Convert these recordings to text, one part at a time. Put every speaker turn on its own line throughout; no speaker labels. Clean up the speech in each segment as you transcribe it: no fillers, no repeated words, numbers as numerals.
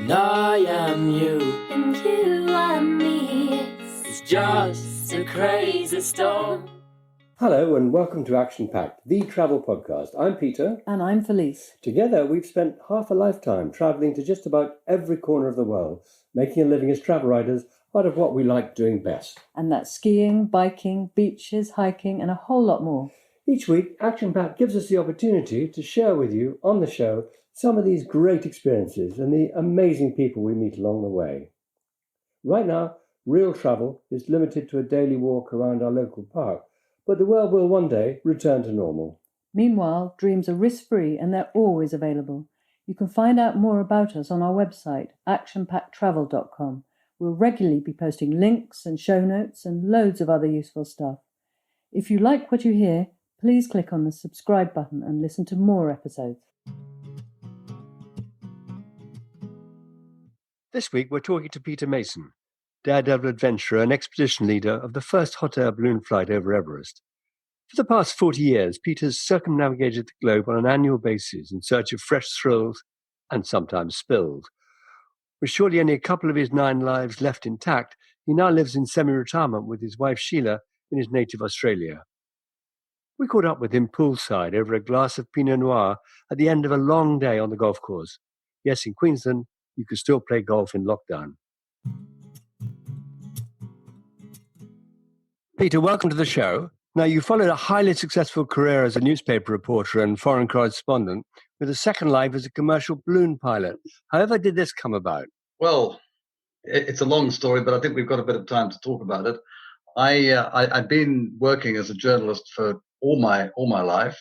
And I am you,
and you are me.
it's just a crazy storm.
Hello and welcome to Action Packed, the travel podcast. I'm Peter.
And I'm Felice.
Together we've spent half a lifetime travelling to just about every corner of the world, making a living as travel writers out of what we like doing best.
And that's skiing, biking, beaches, hiking, and a whole lot more.
Each week, Action Packed gives us the opportunity to share with you on the show some of these great experiences and the amazing people we meet along the way. Right now, real travel is limited to a daily walk around our local park, but the world will one day return to normal.
Meanwhile, dreams are risk-free and they're always available. You can find out more about us on our website, actionpacktravel.com. We'll regularly be posting links and show notes and loads of other useful stuff. If you like what you hear, please click on the subscribe button and listen to more episodes.
This week we're talking to Peter Mason, Daredevil adventurer and expedition leader of the first hot air balloon flight over Everest. For the past 40 years, Peter's circumnavigated the globe on an annual basis in search of fresh thrills and sometimes spills. With surely only a couple of his 9 lives left intact, he now lives in semi-retirement with his wife Sheila in his native Australia. We caught up with him poolside over a glass of Pinot Noir at the end of a long day on the golf course. Yes, in Queensland, you can still play golf in lockdown. Peter, welcome to the show. Now, you followed a highly successful career as a newspaper reporter and foreign correspondent, with a second life as a commercial balloon pilot. However did this come about?
Well, it's a long story, but I think we've got a bit of time to talk about it. I'd been working as a journalist for all my life,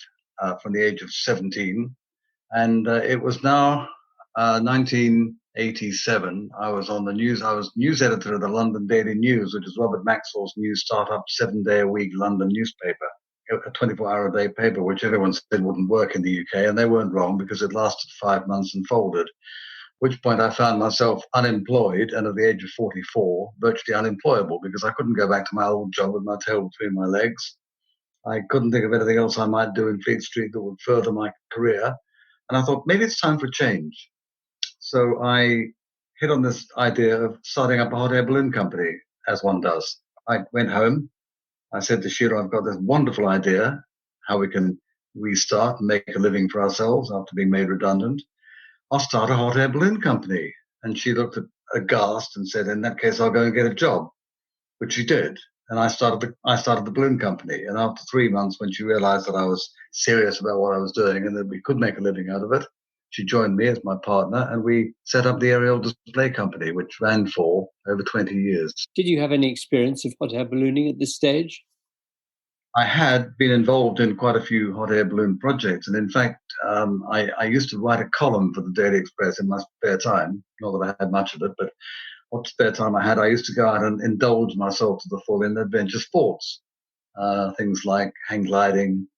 from the age of 17, and it was now 1987. I was on the news. I was news editor of the London Daily News, which is Robert Maxwell's new startup 7-day-a-week London newspaper, a 24-hour-a-day paper, which everyone said wouldn't work in the UK, and they weren't wrong because it lasted 5 months and folded. At which point I found myself unemployed, and at the age of 44, virtually unemployable, because I couldn't go back to my old job with my tail between my legs. I couldn't think of anything else I might do in Fleet Street that would further my career. And I thought, maybe it's time for change. So I hit on this idea of starting up a hot air balloon company, as one does. I went home. I said to Sheila, I've got this wonderful idea how we can restart and make a living for ourselves after being made redundant. I'll start a hot air balloon company. And she looked aghast and said, in that case, I'll go and get a job, which she did. And I started the balloon company. And after 3 months, when she realized that I was serious about what I was doing and that we could make a living out of it, she joined me as my partner, and we set up the aerial display company, which ran for over 20 years.
Did you have any experience of hot air ballooning at this stage?
I had been involved in quite a few hot air balloon projects. And in fact, I used to write a column for the Daily Express in my spare time. Not that I had much of it, but what spare time I had, I used to go out and indulge myself to the full in adventure sports. Things like hang gliding,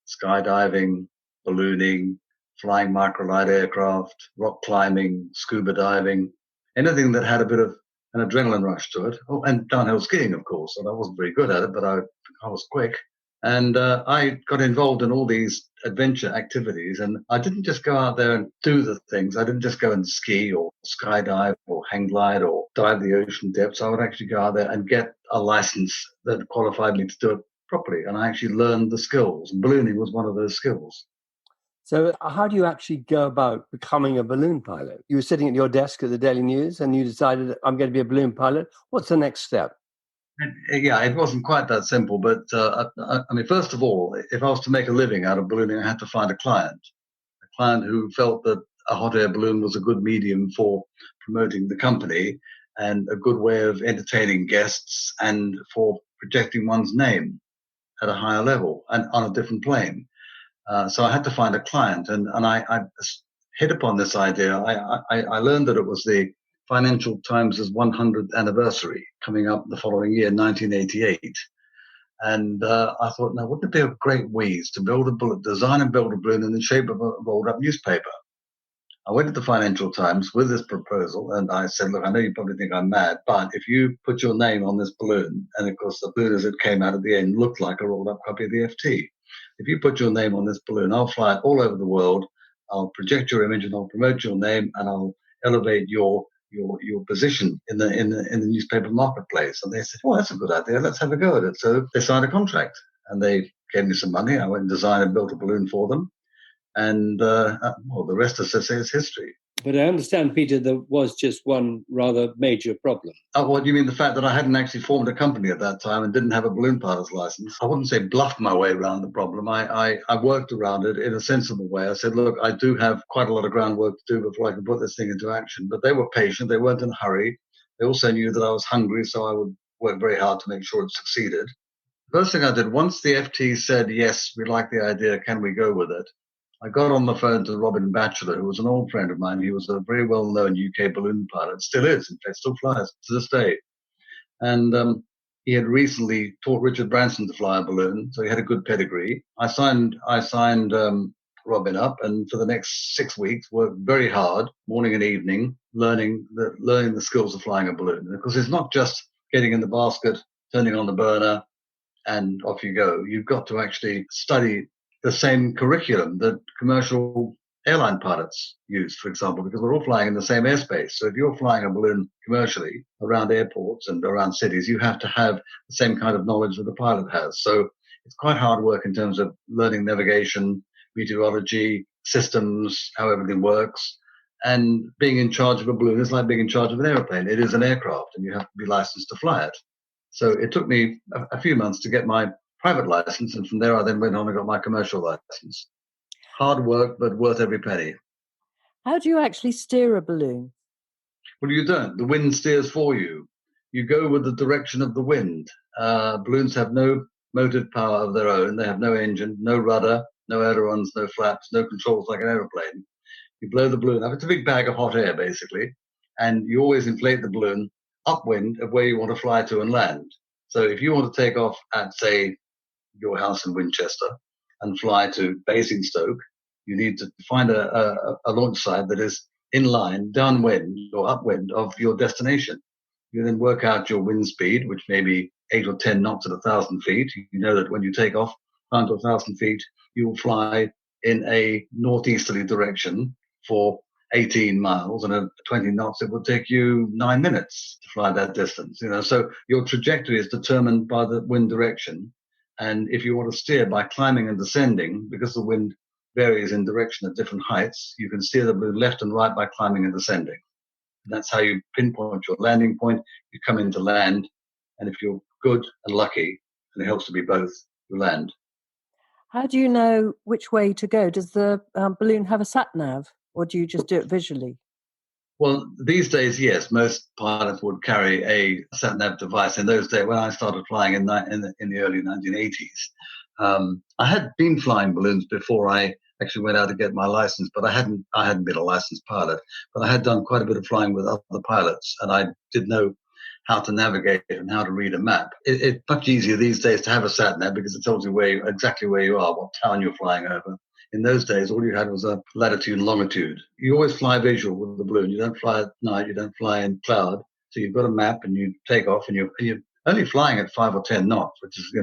skydiving, ballooning, flying microlight aircraft, rock climbing, scuba diving, anything that had a bit of an adrenaline rush to it. Oh, and downhill skiing, of course. And I wasn't very good at it, but I was quick. And I got involved in all these adventure activities. And I didn't just go out there and do the things. I didn't just go and ski or skydive or hang glide or dive the ocean depths. I would actually go out there and get a license that qualified me to do it properly. And I actually learned the skills. And ballooning was one of those skills.
So how do you actually go about becoming a balloon pilot? You were sitting at your desk at the Daily News and you decided, I'm going to be a balloon pilot. What's the next step?
Yeah, it wasn't quite that simple. But I mean, first of all, if I was to make a living out of ballooning, I had to find a client who felt that a hot air balloon was a good medium for promoting the company and a good way of entertaining guests and for projecting one's name at a higher level and on a different plane. So I had to find a client, and I hit upon this idea. I learned that it was the Financial Times' 100th anniversary coming up the following year, 1988. And I thought, now, wouldn't it be a great wheeze to design and build a balloon in the shape of a rolled-up newspaper? I went to the Financial Times with this proposal, and I said, look, I know you probably think I'm mad, but if you put your name on this balloon, and of course the balloon as it came out at the end looked like a rolled-up copy of the FT. If you put your name on this balloon, I'll fly it all over the world. I'll project your image and I'll promote your name and I'll elevate your position in the newspaper marketplace. And they said, "Oh, that's a good idea. Let's have a go at it." So they signed a contract, and they gave me some money. I went and designed and built a balloon for them, and well, the rest, as I say, is history.
But I understand, Peter, there was just one rather major problem.
Oh, what do you mean? The fact that I hadn't actually formed a company at that time and didn't have a balloon pilot's license? I wouldn't say bluffed my way around the problem. I worked around it in a sensible way. I said, look, I do have quite a lot of groundwork to do before I can put this thing into action. But they were patient. They weren't in a hurry. They also knew that I was hungry, so I would work very hard to make sure it succeeded. The first thing I did, once the FT said, yes, we like the idea, can we go with it? I got on the phone to Robin Batchelor, who was an old friend of mine. He was a very well-known UK balloon pilot, still is, in fact, still flies to this day. And he had recently taught Richard Branson to fly a balloon, so he had a good pedigree. I signed Robin up, and for the next 6 weeks, worked very hard, morning and evening, learning the skills of flying a balloon. Because it's not just getting in the basket, turning on the burner, and off you go. You've got to actually study the same curriculum that commercial airline pilots use, for example, because we're all flying in the same airspace. So if you're flying a balloon commercially around airports and around cities, you have to have the same kind of knowledge that the pilot has. So it's quite hard work in terms of learning navigation, meteorology, systems, how everything works. And being in charge of a balloon is like being in charge of an airplane. It is an aircraft, and you have to be licensed to fly it. So it took me a few months to get my private license, and from there I then went on and got my commercial license. Hard work, but worth every penny.
How do you actually steer a balloon?
Well, you don't. The wind steers for you. You go with the direction of the wind. Balloons have no motive power of their own. They have no engine, no rudder, no ailerons, no flaps, no controls like an aeroplane. You blow the balloon up. It's a big bag of hot air, basically, and you always inflate the balloon upwind of where you want to fly to and land. So if you want to take off at, say, your house in Winchester and fly to Basingstoke, you need to find a launch site that is in line, downwind or upwind of your destination. You then work out your wind speed, which may be 8 or 10 knots at 1,000 feet. You know that when you take off down to 1,000 feet, you will fly in a northeasterly direction for 18 miles, and at 20 knots, it will take you 9 minutes to fly that distance. So your trajectory is determined by the wind direction. And if you want to steer by climbing and descending, because the wind varies in direction at different heights, you can steer the balloon left and right by climbing and descending. And that's how you pinpoint your landing point. You come into land, and if you're good and lucky, and it helps to be both, you land.
How do you know which way to go? Does the balloon have a sat-nav, or do you just do it visually?
Well, these days, yes, most pilots would carry a sat-nav device. In those days, when I started flying in the early 1980s, I had been flying balloons before I actually went out to get my license, but I hadn't been a licensed pilot. But I had done quite a bit of flying with other pilots, and I did know how to navigate and how to read a map. It's much easier these days to have a sat-nav because it tells you exactly where you are, what town you're flying over. In those days, all you had was a latitude and longitude. You always fly visual with the balloon. You don't fly at night. You don't fly in cloud. So you've got a map, and you take off, and you're only flying at 5 or 10 knots, which is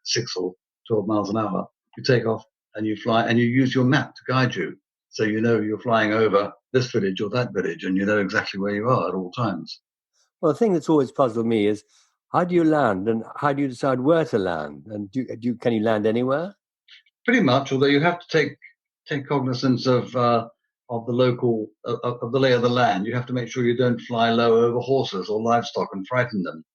6 or 12 miles an hour. You take off and you fly, and you use your map to guide you. So you know you're flying over this village or that village, and you know exactly where you are at all times.
Well, the thing that's always puzzled me is, how do you land, and how do you decide where to land? And can you land anywhere?
Pretty much, although you have to take cognizance of the local of the lay of the land. You have to make sure you don't fly low over horses or livestock and frighten them.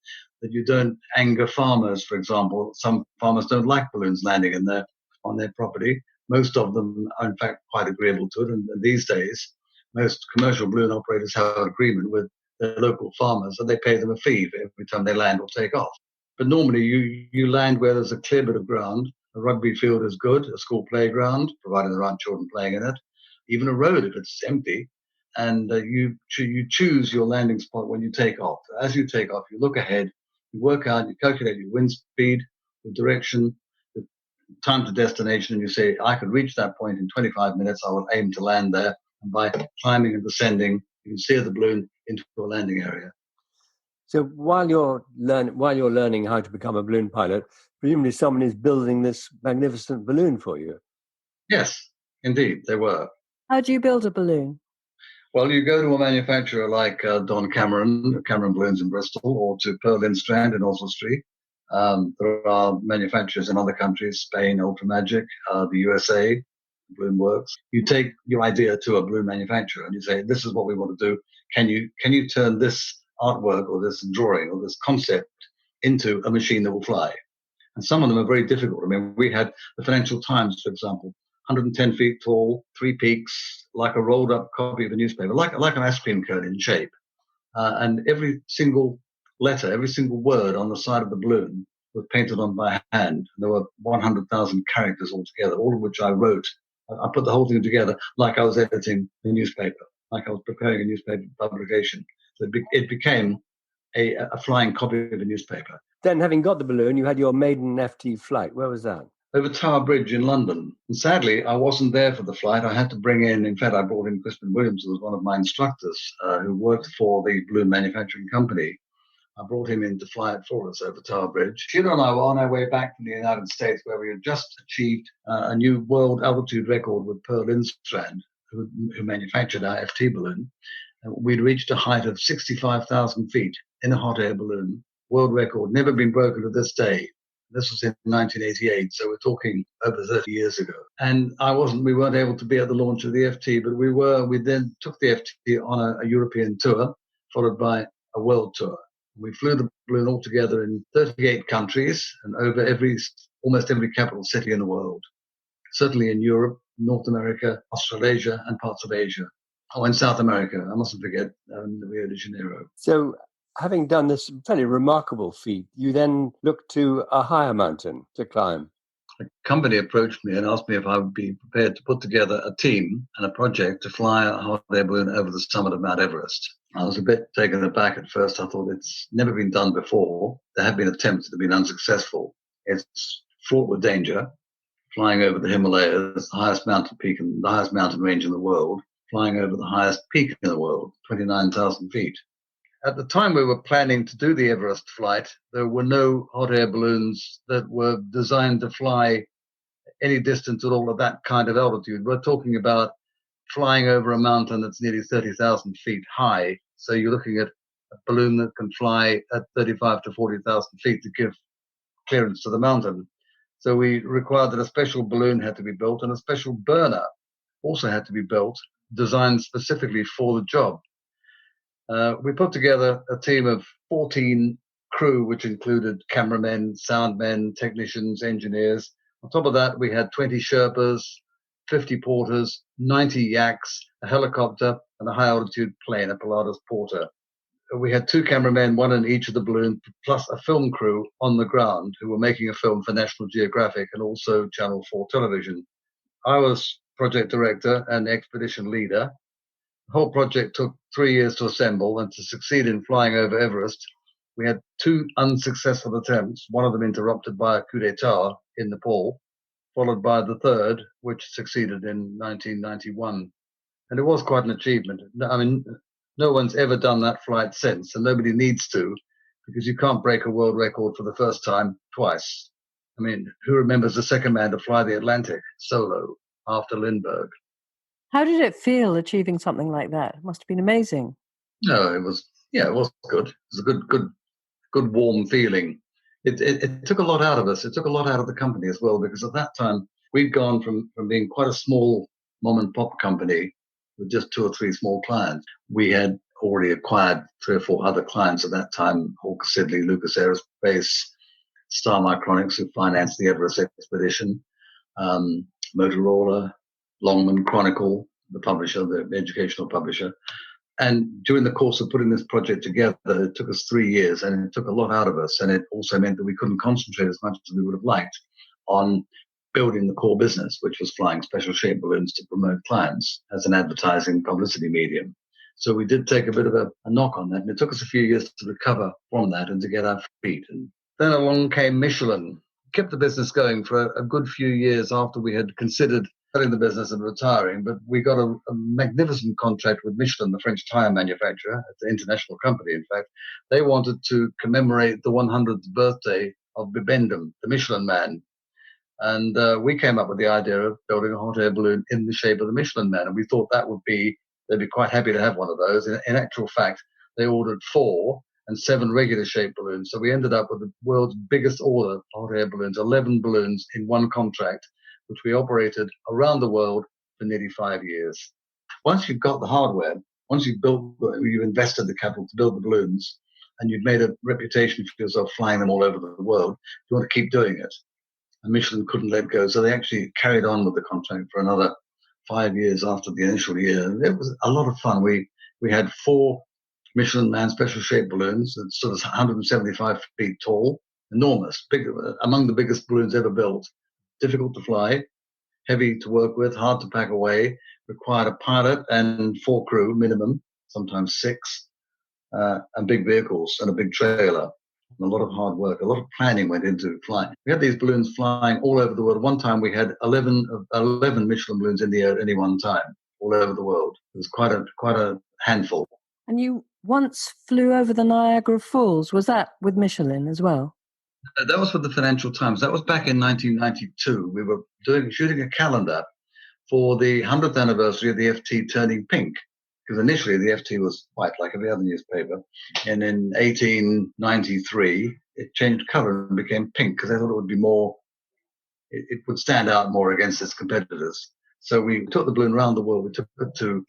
That you don't anger farmers, for example. Some farmers don't like balloons landing on their property. Most of them are, in fact, quite agreeable to it. And these days, most commercial balloon operators have an agreement with their local farmers, and they pay them a fee every time they land or take off. But normally, you land where there's a clear bit of ground. A rugby field is good, a school playground, provided there aren't children playing in it, even a road if it's empty. And you choose your landing spot when you take off. As you take off, you look ahead, you work out, you calculate your wind speed, the direction, the time to destination, and you say, I could reach that point in 25 minutes. I will aim to land there. And by climbing and descending, you can steer the balloon into a landing area.
So while you're learning how to become a balloon pilot, presumably someone is building this magnificent balloon for you.
Yes, indeed, they were.
How do you build a balloon?
Well, you go to a manufacturer like Don Cameron Balloons in Bristol, or to Pearl Lindstrand in Oswestry. There are manufacturers in other countries, Spain, Ultramagic, the USA, Balloon Works. You take your idea to a balloon manufacturer and you say, "This is what we want to do. Can you turn this artwork or this drawing or this concept into a machine that will fly?" And some of them are very difficult. I mean, we had the Financial Times, for example, 110 feet tall, 3 peaks, like a rolled up copy of a newspaper, like an ice cream cone in shape. And every single letter, every single word on the side of the balloon was painted on by hand. There were 100,000 characters altogether, all of which I wrote. I put the whole thing together like I was editing a newspaper, like I was preparing a newspaper publication. So it became a flying copy of a newspaper.
Then, having got the balloon, you had your maiden FT flight. Where was that?
Over Tower Bridge in London. And sadly, I wasn't there for the flight. I had to in fact, I brought in Crispin Williams, who was one of my instructors, who worked for the balloon manufacturing company. I brought him in to fly it for us over Tower Bridge. Sheila and I were on our way back from the United States, where we had just achieved a new world altitude record with Pearl Lindstrand, who manufactured our FT balloon. We'd reached a height of 65,000 feet in a hot air balloon. World record, never been broken to this day. This was in 1988, so we're talking over 30 years ago. And we weren't able to be at the launch of the FT, but we then took the FT on a European tour, followed by a world tour. We flew the balloon altogether in 38 countries and over almost every capital city in the world. Certainly in Europe, North America, Australasia, and parts of Asia. Oh, in South America, I mustn't forget Rio de Janeiro.
So, having done this fairly remarkable feat, you then looked to a higher mountain to climb.
A company approached me and asked me if I would be prepared to put together a team and a project to fly a hot air balloon over the summit of Mount Everest. I was a bit taken aback at first. I thought it's never been done before. There have been attempts that have been unsuccessful. It's fraught with danger, flying over the Himalayas, the highest mountain peak and the highest mountain range in the world, flying over the highest peak in the world, 29,000 feet. At the time we were planning to do the Everest flight, there were no hot air balloons that were designed to fly any distance at all at that kind of altitude. We're talking about flying over a mountain that's nearly 30,000 feet high. So you're looking at a balloon that can fly at 35 to 40,000 feet to give clearance to the mountain. So we required that a special balloon had to be built and a special burner also had to be built, designed specifically for the job. We put together a team of 14 crew, which included cameramen, soundmen, technicians, engineers. On top of that, we had 20 Sherpas, 50 porters, 90 yaks, a helicopter, and a high-altitude plane, a Pilatus Porter. We had 2 cameramen, one in each of the balloons, plus a film crew on the ground who were making a film for National Geographic and also Channel 4 television. I was project director and expedition leader. The whole project took 3 years to assemble, and to succeed in flying over Everest, we had 2 unsuccessful attempts, one of them interrupted by a coup d'etat in Nepal, followed by the third, which succeeded in 1991. And it was quite an achievement. I mean, no one's ever done that flight since, and nobody needs to, because you can't break a world record for the first time twice. I mean, who remembers the second man to fly the Atlantic solo after Lindbergh?
How did it feel achieving something like that? It must have been amazing.
No, it was good. It was a good warm feeling. It took a lot out of us. It took a lot out of the company as well, because at that time we'd gone from being quite a small mom and pop company with just 2 or 3 small clients. We had already acquired 3 or 4 other clients at that time: Hawker Siddeley, Lucas Aerospace, Star Micronics, who financed the Everest expedition, Motorola, Longman Chronicle, the publisher, the educational publisher. And during the course of putting this project together, it took us 3 years, and it took a lot out of us. And it also meant that we couldn't concentrate as much as we would have liked on building the core business, which was flying special shaped balloons to promote clients as an advertising publicity medium. So we did take a bit of a knock on that, and it took us a few years to recover from that and to get our feet. And then along came Michelin. Kept the business going for a good few years after we had considered selling the business and retiring, but we got a magnificent contract with Michelin, the French tire manufacturer. It's an international company, in fact. They wanted to commemorate the 100th birthday of Bibendum, the Michelin Man. And we came up with the idea of building a hot air balloon in the shape of the Michelin Man. And we thought that would be they'd be quite happy to have one of those. In actual fact, they ordered 4 and 7 regular shaped balloons. So we ended up with the world's biggest order of hot air balloons, 11 balloons in one contract, which we operated around the world for nearly 5 years. Once you've got the hardware, once you've invested the capital to build the balloons, and you've made a reputation for yourself flying them all over the world, you want to keep doing it. And Michelin couldn't let go, so they actually carried on with the contract for another 5 years after the initial year. It was a lot of fun. We had 4 Michelin Man special shaped balloons that stood 175 feet tall, enormous, big, among the biggest balloons ever built. Difficult to fly, heavy to work with, hard to pack away, required a pilot and 4 crew minimum, sometimes 6, and big vehicles and a big trailer. And a lot of hard work, a lot of planning went into flying. We had these balloons flying all over the world. One time we had 11 Michelin balloons in the air at any one time, all over the world. It was quite a handful.
And you once flew over the Niagara Falls. Was that with Michelin as well?
That was for the Financial Times. That was back in 1992. We were shooting a calendar for the 100th anniversary of the FT turning pink. Because initially the FT was white like every other newspaper. And in 1893, it changed color and became pink because they thought it would be more, it would stand out more against its competitors. So we took the balloon around the world. We took it to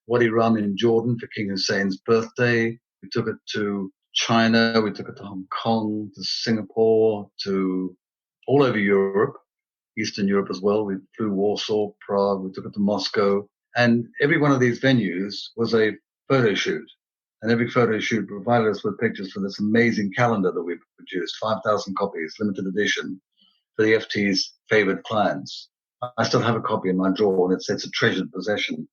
Wadi Rum in Jordan for King Hussein's birthday. We took it to China. We took it to Hong Kong, to Singapore, to all over Europe, Eastern Europe as well. We flew Warsaw, Prague. We took it to Moscow. And every one of these venues was a photo shoot. And every photo shoot provided us with pictures for this amazing calendar that we produced, 5,000 copies, limited edition, for the FT's favored clients. I still have a copy in my drawer, and it's a treasured possession.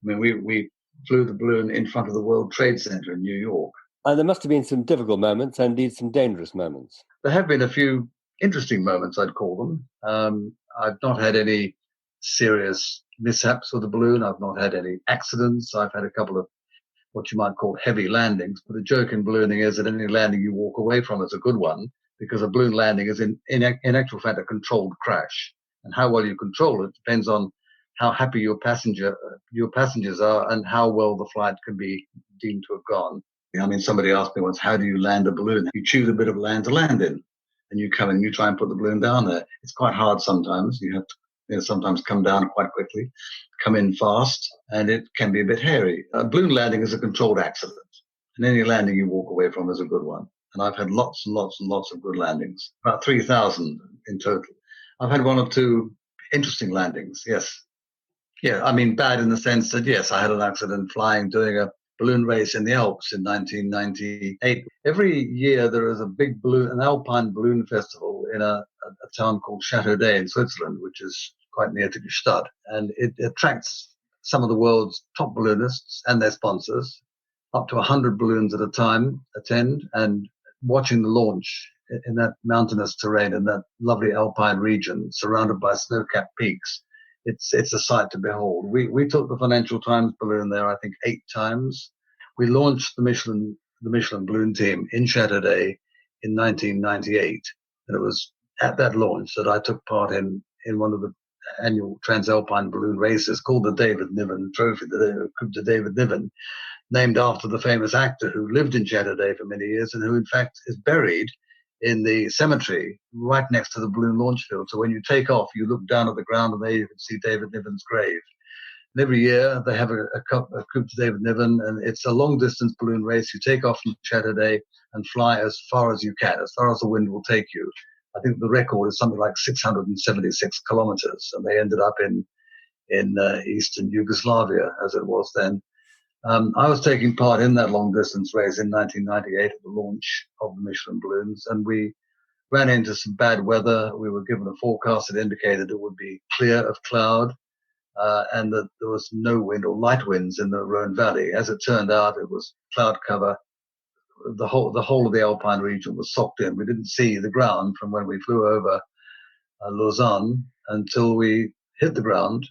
I mean, we flew the balloon in front of the World Trade Center in New York.
And there must have been some difficult moments and indeed some dangerous moments.
There have been a few interesting moments, I'd call them. I've not had any serious mishaps with the balloon. I've not had any accidents. I've had a couple of what you might call heavy landings. But the joke in ballooning is that any landing you walk away from is a good one, because a balloon landing is in actual fact a controlled crash. And how well you control it depends on how happy your passengers are and how well the flight can be deemed to have gone. I mean, somebody asked me once, how do you land a balloon? You choose a bit of land to land in, and you come in and you try and put the balloon down there. It's quite hard sometimes. You have to sometimes come down quite quickly, come in fast, and it can be a bit hairy. A balloon landing is a controlled accident, and any landing you walk away from is a good one. And I've had lots and lots and lots of good landings, about 3,000 in total. I've had 1 or 2 interesting landings, yes. Yeah, I mean, bad in the sense that, yes, I had an accident doing a balloon race in the Alps in 1998. Every year there is a big an alpine balloon festival in a town called Châteaudet in Switzerland, which is quite near to Gstaad. And it attracts some of the world's top balloonists and their sponsors. Up to 100 balloons at a time attend, and watching the launch in that mountainous terrain, in that lovely alpine region, surrounded by snow-capped peaks. It's a sight to behold. We took the Financial Times balloon there, I think, 8 times. We launched the Michelin balloon team in Châteaudet in 1998, and it was at that launch that I took part in one of the annual Transalpine balloon races called the David Niven Trophy, the Coupe de David Niven, named after the famous actor who lived in Châteaudet for many years and who, in fact, is buried in the cemetery right next to the balloon launch field. So when you take off, you look down at the ground and there you can see David Niven's grave. And every year they have a Coupe to David Niven, and it's a long-distance balloon race. You take off from Châteaudet and fly as far as you can, as far as the wind will take you. I think the record is something like 676 kilometers, and they ended up in Eastern Yugoslavia, as it was then. I was taking part in that long-distance race in 1998 at the launch of the Michelin balloons, and we ran into some bad weather. We were given a forecast that indicated it would be clear of cloud, and that there was no wind or light winds in the Rhone Valley. As it turned out, it was cloud cover. The whole of the Alpine region was socked in. We didn't see the ground from when we flew over Lausanne until we hit the ground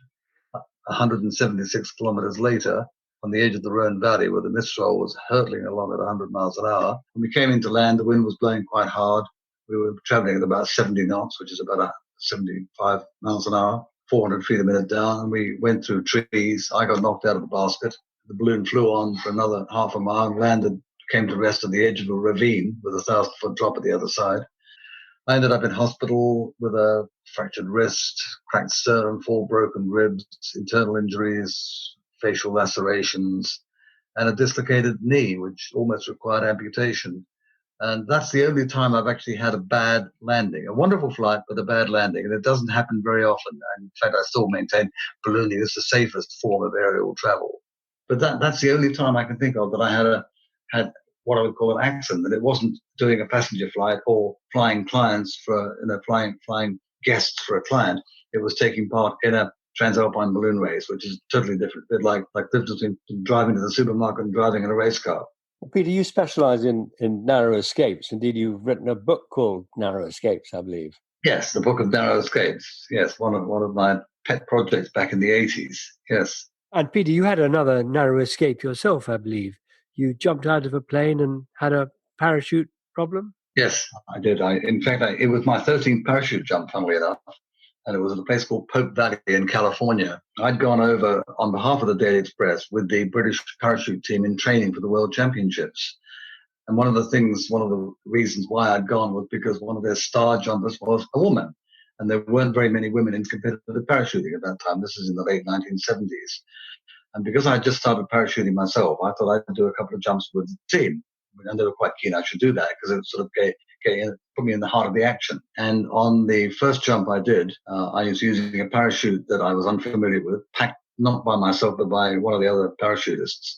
176 kilometers later on the edge of the Rhone Valley, where the Mistral was hurtling along at 100 miles an hour. When we came into land, the wind was blowing quite hard. We were traveling at about 70 knots, which is about 75 miles an hour, 400 feet a minute down, and we went through trees. I got knocked out of the basket. The balloon flew on for another half a mile, landed, came to rest at the edge of a ravine with a 1,000-foot drop at the other side. I ended up in hospital with a fractured wrist, cracked sternum, 4 broken ribs, internal injuries, facial lacerations, and a dislocated knee, which almost required amputation. And that's the only time I've actually had a bad landing. A wonderful flight, but a bad landing. And it doesn't happen very often. And in fact, I still maintain ballooning is the safest form of aerial travel. But that's the only time I can think of that I had what I would call an accident. That it wasn't doing a passenger flight or flying clients for, flying guests for a client. It was taking part in a transalpine balloon race, which is totally different. A bit like the difference between driving to the supermarket and driving in a race car.
Well, Peter, you specialize in narrow escapes. Indeed, you've written a book called Narrow Escapes, I believe.
Yes, the Book of Narrow Escapes. Yes, one of my pet projects back in the 80s. Yes.
And Peter, you had another narrow escape yourself, I believe. You jumped out of a plane and had a parachute problem?
Yes, I did. In fact, it was my 13th parachute jump, funnily enough. And it was at a place called Pope Valley in California. I'd gone over on behalf of the Daily Express with the British parachute team in training for the World Championships. And one of the reasons why I'd gone was because one of their star jumpers was a woman. And there weren't very many women in competitive parachuting at that time. This is in the late 1970s. And because I had just started parachuting myself, I thought I'd do a couple of jumps with the team. And they were quite keen I should do that because it sort of put me in the heart of the action. And on the first jump I did, I was using a parachute that I was unfamiliar with, packed not by myself, but by one of the other parachutists.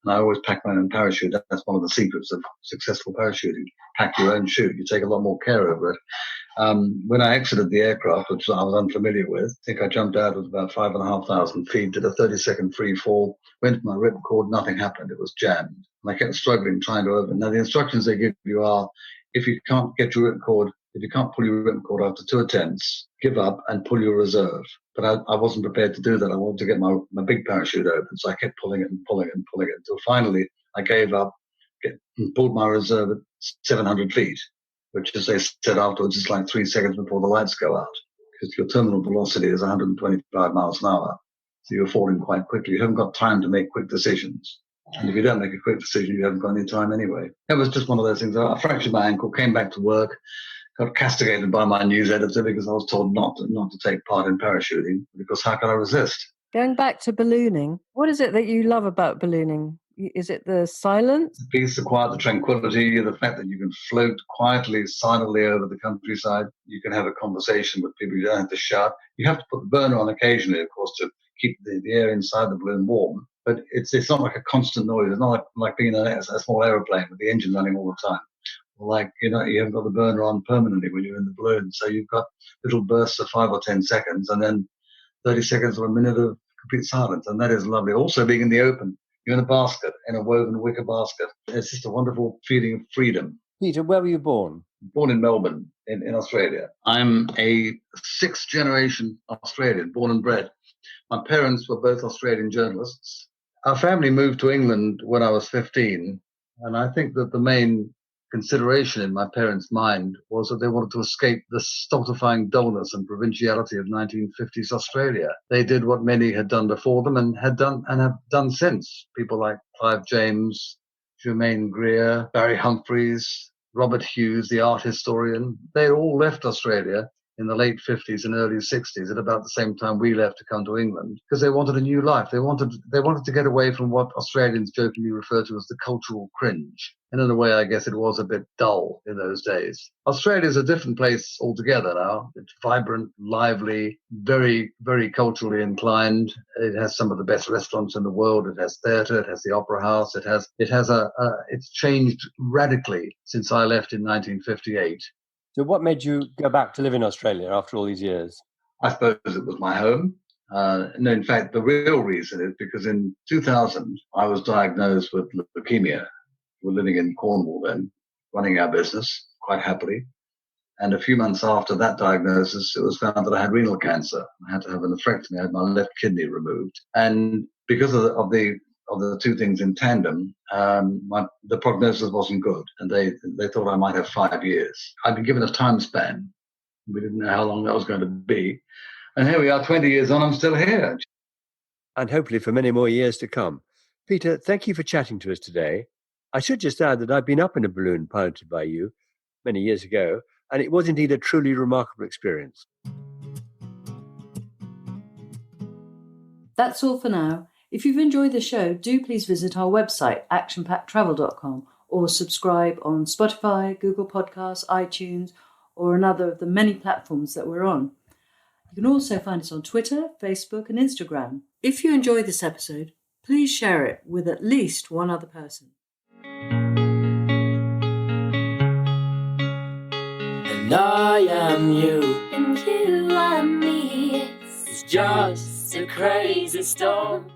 And I always pack my own parachute. That's one of the secrets of successful parachuting. Pack your own chute. You take a lot more care over it. When I exited the aircraft, which I was unfamiliar with, I think I jumped out at about 5,500 feet, did a 30-second free fall, went to my ripcord, nothing happened. It was jammed. And I kept struggling, trying to open. Now, the instructions they give you are, if you can't get your ripcord, if you can't pull your ripcord after 2 attempts, give up and pull your reserve. But I wasn't prepared to do that. I wanted to get my big parachute open, so I kept pulling it and pulling it and pulling it until finally I gave up, pulled my reserve at 700 feet, which, as they said afterwards, is like 3 seconds before the lights go out, because your terminal velocity is 125 miles an hour. So you're falling quite quickly. You haven't got time to make quick decisions. And if you don't make a quick decision, you haven't got any time anyway. It was just one of those things. I fractured my ankle, came back to work, got castigated by my news editor because I was told not to take part in parachuting, because how could I resist?
Going back to ballooning, what is it that you love about ballooning? Is it the silence?
The peace, the quiet, the tranquility, the fact that you can float quietly, silently over the countryside. You can have a conversation with people. You don't have to shout. You have to put the burner on occasionally, of course, to keep the air inside the balloon warm. But it's not like a constant noise. It's not like being in a small aeroplane with the engine running all the time. Like, you haven't got the burner on permanently when you're in the balloon. So you've got little bursts of 5 or 10 seconds and then 30 seconds or a minute of complete silence. And that is lovely. Also being in the open. You're in a basket, in a woven wicker basket. It's just a wonderful feeling of freedom.
Peter, where were you born?
Born in Melbourne, in Australia. I'm a 6th-generation Australian, born and bred. My parents were both Australian journalists. Our family moved to England when I was 15, and I think that the main consideration in my parents' mind was that they wanted to escape the stultifying dullness and provinciality of 1950s Australia. They did what many had done before them and have done since. People like Clive James, Germaine Greer, Barry Humphries, Robert Hughes, the art historian. They all left Australia in the late 50s and early 60s at about the same time we left to come to England, because they wanted a new life. They wanted to get away from what Australians jokingly refer to as the cultural cringe. And in a way, I guess it was a bit dull in those days. Australia is a different place altogether now. It's vibrant, lively, very, very culturally inclined. It has some of the best restaurants in the world. It has theatre. It has the Opera House. It's changed radically since I left in 1958.
So what made you go back to live in Australia after all these years?
I suppose it was my home. No, in fact, the real reason is because in 2000, I was diagnosed with leukemia. We were living in Cornwall then, running our business quite happily. And a few months after that diagnosis, it was found that I had renal cancer. I had to have a nephrectomy. I had my left kidney removed. And because of the two things in tandem, the prognosis wasn't good, and they thought I might have 5 years. I'd been given a time span. We didn't know how long that was going to be. And here we are, 20 years on, I'm still here.
And hopefully for many more years to come. Peter, thank you for chatting to us today. I should just add that I've been up in a balloon piloted by you many years ago, and it was indeed a truly remarkable experience.
That's all for now. If you've enjoyed the show, do please visit our website, actionpacktravel.com, or subscribe on Spotify, Google Podcasts, iTunes, or another of the many platforms that we're on. You can also find us on Twitter, Facebook, and Instagram. If you enjoyed this episode, please share it with at least one other person.
And I am you.
And you are me.
It's just a crazy storm.